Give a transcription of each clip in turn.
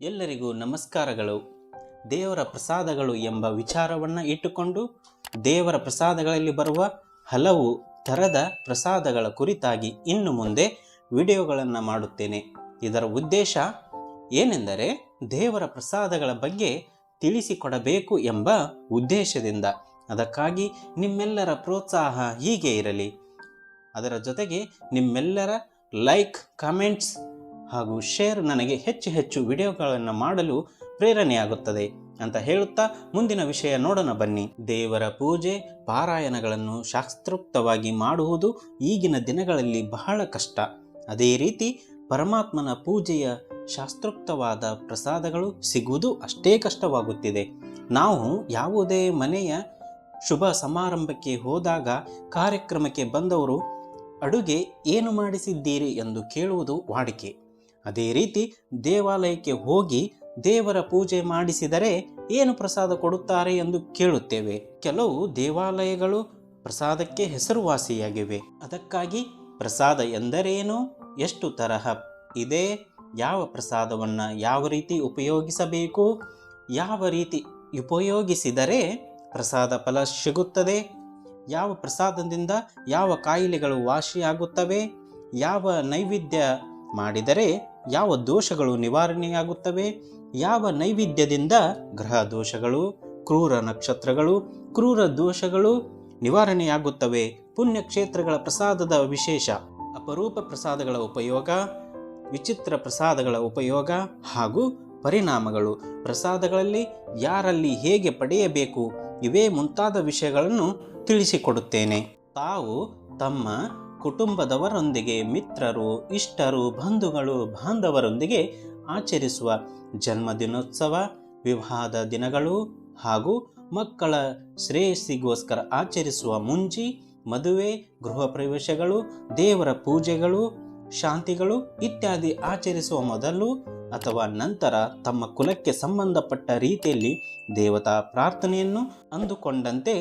ಎಲ್ಲರಿಗೂ ನಮಸ್ಕಾರಗಳು. ದೇವರ ಪ್ರಸಾದಗಳು ಎಂಬ ವಿಚಾರವನ್ನು ಇಟ್ಟುಕೊಂಡು ದೇವರ ಪ್ರಸಾದಗಳಲ್ಲಿ ಬರುವ ಹಲವು ಥರದ ಪ್ರಸಾದಗಳ ಕುರಿತಾಗಿ ಇನ್ನು ಮುಂದೆ ವಿಡಿಯೋಗಳನ್ನು ಮಾಡುತ್ತೇನೆ. ಇದರ ಉದ್ದೇಶ ಏನೆಂದರೆ ದೇವರ ಪ್ರಸಾದಗಳ ಬಗ್ಗೆ ತಿಳಿಸಿಕೊಡಬೇಕು ಎಂಬ ಉದ್ದೇಶದಿಂದ. ಅದಕ್ಕಾಗಿ ನಿಮ್ಮೆಲ್ಲರ ಪ್ರೋತ್ಸಾಹ ಹೀಗೆ ಇರಲಿ. ಅದರ ಜೊತೆಗೆ ನಿಮ್ಮೆಲ್ಲರ ಲೈಕ್, ಕಾಮೆಂಟ್ಸ್ ಹಾಗೂ ಶೇರ್ ನನಗೆ ಹೆಚ್ಚು ವಿಡಿಯೋಗಳನ್ನು ಮಾಡಲು ಪ್ರೇರಣೆಯಾಗುತ್ತದೆ ಅಂತ ಹೇಳುತ್ತಾ ಮುಂದಿನ ವಿಷಯ ನೋಡೋಣ ಬನ್ನಿ. ದೇವರ ಪೂಜೆ ಪಾರಾಯಣಗಳನ್ನು ಶಾಸ್ತ್ರೋಕ್ತವಾಗಿ ಮಾಡುವುದು ಈಗಿನ ದಿನಗಳಲ್ಲಿ ಬಹಳ ಕಷ್ಟ. ಅದೇ ರೀತಿ ಪರಮಾತ್ಮನ ಪೂಜೆಯ ಶಾಸ್ತ್ರೋಕ್ತವಾದ ಪ್ರಸಾದಗಳು ಸಿಗುವುದು ಅಷ್ಟೇ ಕಷ್ಟವಾಗುತ್ತಿದೆ. ನಾವು ಯಾವುದೇ ಮನೆಯ ಶುಭ ಸಮಾರಂಭಕ್ಕೆ ಹೋದಾಗ ಕಾರ್ಯಕ್ರಮಕ್ಕೆ ಬಂದವರು ಅಡುಗೆ ಏನು ಮಾಡಿಸಿದ್ದೀರಿ ಎಂದು ಕೇಳುವುದು ವಾಡಿಕೆ. ಅದೇ ರೀತಿ ದೇವಾಲಯಕ್ಕೆ ಹೋಗಿ ದೇವರ ಪೂಜೆ ಮಾಡಿಸಿದರೆ ಏನು ಪ್ರಸಾದ ಕೊಡುತ್ತಾರೆ ಎಂದು ಕೇಳುತ್ತೇವೆ. ಕೆಲವು ದೇವಾಲಯಗಳು ಪ್ರಸಾದಕ್ಕೆ ಹೆಸರುವಾಸಿಯಾಗಿವೆ. ಅದಕ್ಕಾಗಿ ಪ್ರಸಾದ ಎಂದರೇನು, ಎಷ್ಟು ತರಹ ಇದೆ, ಯಾವ ಪ್ರಸಾದವನ್ನು ಯಾವ ರೀತಿ ಉಪಯೋಗಿಸಬೇಕು, ಯಾವ ರೀತಿ ಉಪಯೋಗಿಸಿದರೆ ಪ್ರಸಾದ ಫಲ ಸಿಗುತ್ತದೆ, ಯಾವ ಪ್ರಸಾದದಿಂದ ಯಾವ ಕಾಯಿಲೆಗಳು ವಾಸಿಯಾಗುತ್ತವೆ, ಯಾವ ನೈವೇದ್ಯ ಮಾಡಿದರೆ ಯಾವ ದೋಷಗಳು ನಿವಾರಣೆಯಾಗುತ್ತವೆ, ಯಾವ ನೈವೇದ್ಯದಿಂದ ಗ್ರಹ ದೋಷಗಳು, ಕ್ರೂರ ನಕ್ಷತ್ರಗಳು, ಕ್ರೂರ ದೋಷಗಳು ನಿವಾರಣೆಯಾಗುತ್ತವೆ, ಪುಣ್ಯಕ್ಷೇತ್ರಗಳ ಪ್ರಸಾದದ ವಿಶೇಷ, ಅಪರೂಪ ಪ್ರಸಾದಗಳ ಉಪಯೋಗ, ವಿಚಿತ್ರ ಪ್ರಸಾದಗಳ ಉಪಯೋಗ ಹಾಗೂ ಪರಿಣಾಮಗಳು, ಪ್ರಸಾದಗಳಲ್ಲಿ ಯಾರಲ್ಲಿ ಹೇಗೆ ಪಡೆಯಬೇಕು, ಇವೇ ಮುಂತಾದ ವಿಷಯಗಳನ್ನು ತಿಳಿಸಿಕೊಡುತ್ತೇನೆ. ತಾವು ತಮ್ಮ ಕುಟುಂಬದವರೊಂದಿಗೆ, ಮಿತ್ರರು, ಇಷ್ಟರು, ಬಂಧುಗಳು, ಬಾಂಧವರೊಂದಿಗೆ ಆಚರಿಸುವ ಜನ್ಮದಿನೋತ್ಸವ, ವಿವಾಹದ ದಿನಗಳು ಹಾಗೂ ಮಕ್ಕಳ ಶ್ರೇಯಸ್ಸಿಗೋಸ್ಕರ ಆಚರಿಸುವ ಮುಂಜಿ, ಮದುವೆ, ಗೃಹ ಪ್ರವೇಶಗಳು, ದೇವರ ಪೂಜೆಗಳು, ಶಾಂತಿಗಳು ಇತ್ಯಾದಿ ಆಚರಿಸುವ ಮೊದಲು ಅಥವಾ ನಂತರ ತಮ್ಮ ಕುಲಕ್ಕೆ ಸಂಬಂಧಪಟ್ಟ ರೀತಿಯಲ್ಲಿ ದೇವತಾ ಪ್ರಾರ್ಥನೆಯನ್ನು ಅಂದುಕೊಂಡಂತೆ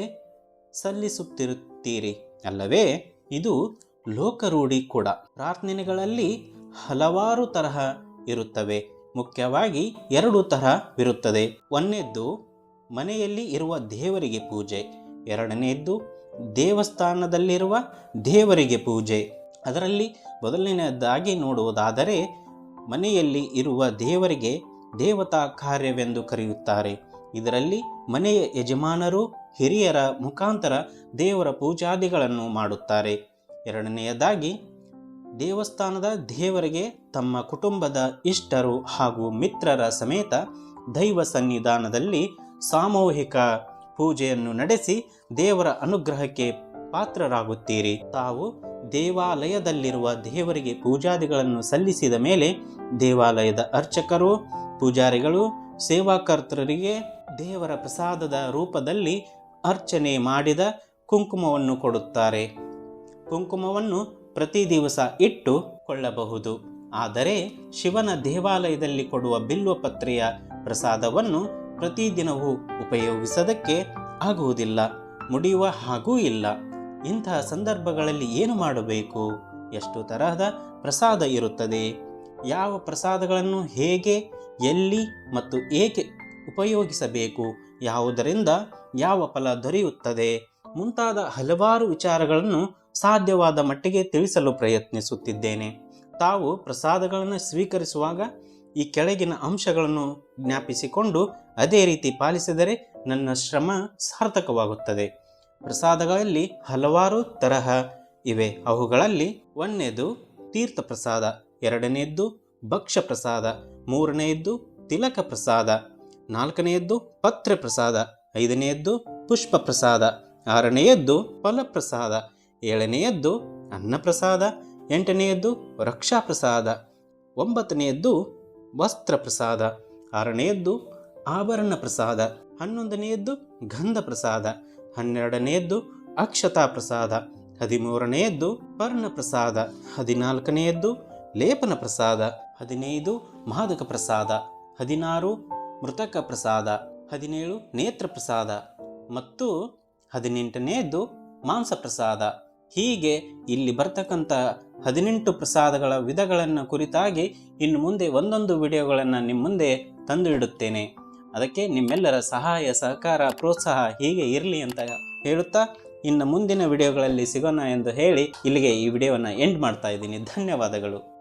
ಸಲ್ಲಿಸುತ್ತಿರುತ್ತೀರಿ ಅಲ್ಲವೇ? ಇದು ಲೋಕರೂಢಿ ಕೂಡ. ಪ್ರಾರ್ಥನೆಗಳಲ್ಲಿ ಹಲವಾರು ತರಹ ಇರುತ್ತವೆ. ಮುಖ್ಯವಾಗಿ 2 ತರಹವಿರುತ್ತದೆ. ಒಂದನೇದ್ದು ಮನೆಯಲ್ಲಿ ಇರುವ ದೇವರಿಗೆ ಪೂಜೆ, ಎರಡನೆಯದ್ದು ದೇವಸ್ಥಾನದಲ್ಲಿರುವ ದೇವರಿಗೆ ಪೂಜೆ. ಅದರಲ್ಲಿ ಮೊದಲನೆಯದಾಗಿ ನೋಡುವುದಾದರೆ ಮನೆಯಲ್ಲಿ ಇರುವ ದೇವರಿಗೆ ದೇವತಾ ಕಾರ್ಯವೆಂದು ಕರೆಯುತ್ತಾರೆ. ಇದರಲ್ಲಿ ಮನೆಯ ಯಜಮಾನರು ಹಿರಿಯರ ಮುಖಾಂತರ ದೇವರ ಪೂಜಾದಿಗಳನ್ನು ಮಾಡುತ್ತಾರೆ. ಎರಡನೆಯದಾಗಿ ದೇವಸ್ಥಾನದ ದೇವರಿಗೆ ತಮ್ಮ ಕುಟುಂಬದ ಇಷ್ಟರು ಹಾಗೂ ಮಿತ್ರರ ಸಮೇತ ದೈವ ಸನ್ನಿಧಾನದಲ್ಲಿ ಸಾಮೂಹಿಕ ಪೂಜೆಯನ್ನು ನಡೆಸಿ ದೇವರ ಅನುಗ್ರಹಕ್ಕೆ ಪಾತ್ರರಾಗುತ್ತೀರಿ. ತಾವು ದೇವಾಲಯದಲ್ಲಿರುವ ದೇವರಿಗೆ ಪೂಜಾದಿಗಳನ್ನು ಸಲ್ಲಿಸಿದ ಮೇಲೆ ದೇವಾಲಯದ ಅರ್ಚಕರು, ಪೂಜಾರಿಗಳು, ಸೇವಾಕರ್ತರಿಗೆ ದೇವರ ಪ್ರಸಾದದ ರೂಪದಲ್ಲಿ ಅರ್ಚನೆ ಮಾಡಿದ ಕುಂಕುಮವನ್ನು ಕೊಡುತ್ತಾರೆ. ಕುಂಕುಮವನ್ನು ಪ್ರತಿ ದಿವಸ ಇಟ್ಟು ಕೊಳ್ಳಬಹುದು. ಆದರೆ ಶಿವನ ದೇವಾಲಯದಲ್ಲಿ ಕೊಡುವ ಬಿಲ್ವಪತ್ರೆಯ ಪ್ರಸಾದವನ್ನು ಪ್ರತಿದಿನವೂ ಉಪಯೋಗಿಸೋದಕ್ಕೆ ಆಗುವುದಿಲ್ಲ, ಮುಡಿಯುವ ಹಾಗೂ ಇಲ್ಲ. ಇಂತಹ ಸಂದರ್ಭಗಳಲ್ಲಿ ಏನು ಮಾಡಬೇಕು? ಎಷ್ಟು ತರಹದ ಪ್ರಸಾದ ಇರುತ್ತದೆ, ಯಾವ ಪ್ರಸಾದಗಳನ್ನು ಹೇಗೆ, ಎಲ್ಲಿ ಮತ್ತು ಏಕೆ ಉಪಯೋಗಿಸಬೇಕು, ಯಾವುದರಿಂದ ಯಾವ ಫಲ ದೊರೆಯುತ್ತದೆ ಮುಂತಾದ ಹಲವಾರು ವಿಚಾರಗಳನ್ನು ಸಾಧ್ಯವಾದ ಮಟ್ಟಿಗೆ ತಿಳಿಸಲು ಪ್ರಯತ್ನಿಸುತ್ತಿದ್ದೇನೆ. ತಾವು ಪ್ರಸಾದಗಳನ್ನು ಸ್ವೀಕರಿಸುವಾಗ ಈ ಕೆಳಗಿನ ಅಂಶಗಳನ್ನು ಜ್ಞಾಪಿಸಿಕೊಂಡು ಅದೇ ರೀತಿ ಪಾಲಿಸಿದರೆ ನನ್ನ ಶ್ರಮ ಸಾರ್ಥಕವಾಗುತ್ತದೆ. ಪ್ರಸಾದಗಳಲ್ಲಿ ಹಲವಾರು ತರಹ ಇವೆ. ಅವುಗಳಲ್ಲಿ ಒಂದನೇದು ತೀರ್ಥ ಪ್ರಸಾದ, ಎರಡನೆಯದ್ದು ಭಕ್ಷ್ಯ ಪ್ರಸಾದ, ಮೂರನೆಯದ್ದು ತಿಲಕ ಪ್ರಸಾದ, ನಾಲ್ಕನೆಯದ್ದು ಪತ್ರ ಪ್ರಸಾದ, ಐದನೆಯದ್ದು ಪುಷ್ಪ ಪ್ರಸಾದ, ಆರನೆಯದ್ದು ಫಲಪ್ರಸಾದ, ಏಳನೆಯದ್ದು ಅನ್ನಪ್ರಸಾದ, ಎಂಟನೆಯದ್ದು ರಕ್ಷಾ ಪ್ರಸಾದ, ಒಂಬತ್ತನೆಯದ್ದು ವಸ್ತ್ರ ಪ್ರಸಾದ, ಆರನೆಯದ್ದು ಆಭರಣ ಪ್ರಸಾದ, 11ನೆಯದ್ದು ಗಂಧ ಪ್ರಸಾದ, 12ನೆಯದ್ದು ಅಕ್ಷತಾ ಪ್ರಸಾದ, 13ನೆಯದ್ದು ಪರ್ಣ ಪ್ರಸಾದ, 14ನೆಯದ್ದು ಲೇಪನ ಪ್ರಸಾದ, 15 ಮಾದಕ ಪ್ರಸಾದ, 16 ಮೃತಕ ಪ್ರಸಾದ, 17 ನೇತ್ರ ಪ್ರಸಾದ ಮತ್ತು 18ನೆಯದ್ದು ಮಾಂಸ ಪ್ರಸಾದ. ಹೀಗೆ ಇಲ್ಲಿ ಬರ್ತಕ್ಕಂಥ 18 ಪ್ರಸಾದಗಳ ವಿಧಗಳನ್ನು ಕುರಿತಾಗಿ ಇನ್ನು ಮುಂದೆ ಒಂದೊಂದು ವಿಡಿಯೋಗಳನ್ನು ನಿಮ್ಮ ಮುಂದೆ ತಂದು ಇಡುತ್ತೇನೆ. ಅದಕ್ಕೆ ನಿಮ್ಮೆಲ್ಲರ ಸಹಾಯ ಸಹಕಾರ ಪ್ರೋತ್ಸಾಹ ಹೀಗೆ ಇರಲಿ ಅಂತ ಹೇಳುತ್ತಾ ಇನ್ನು ಮುಂದಿನ ವಿಡಿಯೋಗಳಲ್ಲಿ ಸಿಗೋಣ ಎಂದು ಹೇಳಿ ಇಲ್ಲಿಗೆ ಈ ವಿಡಿಯೋವನ್ನು ಎಂಡ್ ಮಾಡ್ತಾ ಇದ್ದೀನಿ. ಧನ್ಯವಾದಗಳು.